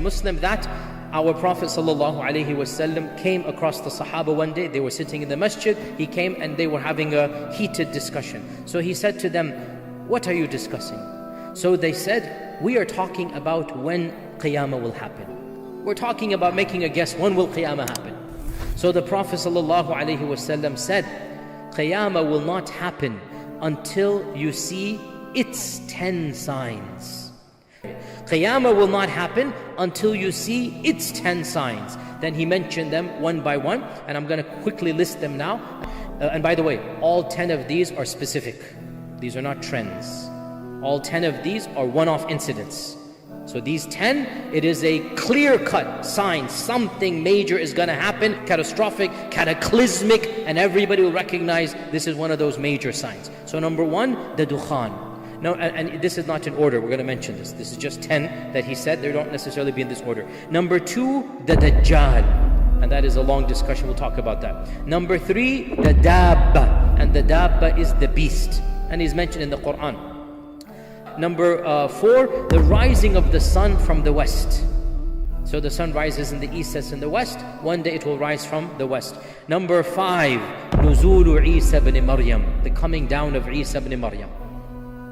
Sahih Muslim that our Prophet ﷺ came across the Sahaba one day. They were sitting in the masjid. He came and they were having a heated discussion. So he said to them, "What are you discussing?" So they said, "We are talking about when Qiyamah will happen. We're talking about making a guess, when will Qiyamah happen?" So the Prophet ﷺ said, "Qiyamah will not happen until you see its 10 signs. Qiyamah will not happen until you see its 10 signs." Then he mentioned them one by one, and I'm going to quickly list them now. And by the way, all 10 of these are specific. These are not trends. All 10 of these are one-off incidents. So these 10, it is a clear-cut sign. Something major is going to happen, catastrophic, cataclysmic, and everybody will recognize this is one of those major signs. So number 1, the Dukhan. No, and this is not in order, we're going to mention this. This is just 10 that he said, they don't necessarily be in this order. Number 2, the Dajjal. And that is a long discussion, we'll talk about that. Number 3, the Dabba. And the Dabba is the beast. And he's mentioned in the Quran. Number 4, the rising of the sun from the west. So the sun rises in the east, sets in the west. One day it will rise from the west. Number 5, Nuzulu Isa ibn Maryam. The coming down of Isa ibn Maryam.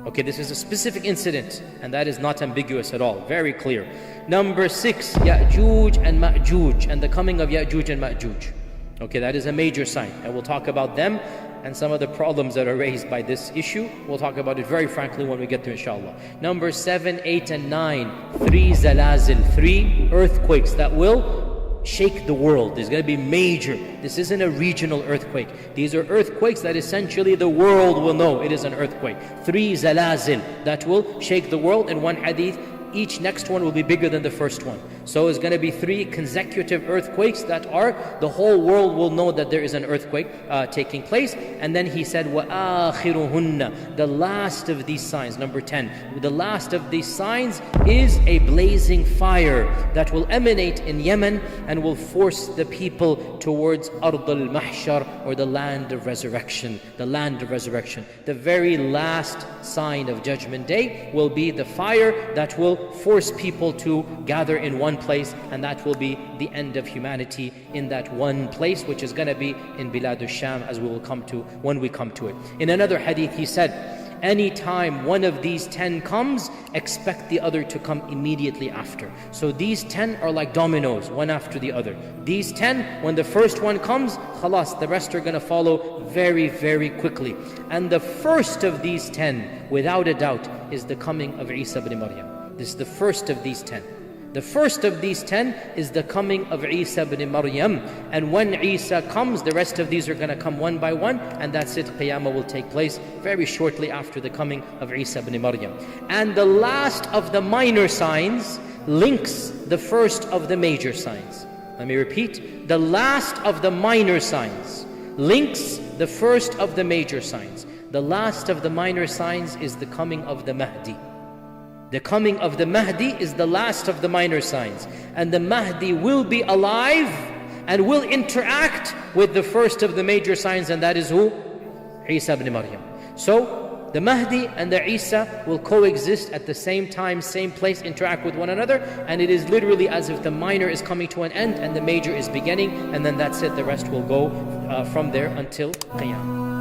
Okay, this is a specific incident, and that is not ambiguous at all, very clear. Number 6, Ya'juj and Ma'juj, and the coming of Ya'juj and Ma'juj. Okay, that is a major sign, and we'll talk about them and some of the problems that are raised by this issue. We'll talk about it very frankly when we get to inshallah. Number 7, 8, and 9, 3 zalazil, 3 earthquakes that will shake the world. There's going to be major. This isn't a regional earthquake. These are earthquakes that essentially the world will know it is an earthquake. 3 zalazil that will shake the world. In one hadith, each next one will be bigger than the first one. So it's going to be 3 consecutive earthquakes that are, the whole world will know that there is an earthquake taking place. And then he said, وَآخِرُهُنَّ, the last of these signs, number 10, the last of these signs is a blazing fire that will emanate in Yemen and will force the people towards Ard al-Mahshar, or the land of resurrection. The land of resurrection. The very last sign of Judgment Day will be the fire that will force people to gather in one place, and that will be the end of humanity in that one place, which is going to be in Bilad al-Sham, as we will come to when we come to it. In another hadith he said, anytime one of these 10 comes, expect the other to come immediately after. So these 10 are like dominoes, one after the other. These 10, when the first one comes, khalas, the rest are going to follow very, very quickly. And the first of these 10, without a doubt, is the coming of Isa ibn Maryam. This is the first of these 10. The first of these 10 is the coming of Isa ibn Maryam. And when Isa comes, the rest of these are going to come one by one, and that's it. Qiyamah will take place very shortly after the coming of Isa ibn Maryam. And the last of the minor signs links the first of the major signs. Let me repeat. The last of the minor signs links the first of the major signs. The last of the minor signs is the coming of the Mahdi. The coming of the Mahdi is the last of the minor signs. And the Mahdi will be alive and will interact with the first of the major signs, and that is who? Isa ibn Maryam. So the Mahdi and the Isa will coexist at the same time, same place, interact with one another, and it is literally as if the minor is coming to an end and the major is beginning, and then that's it. The rest will go from there until Qiyamah.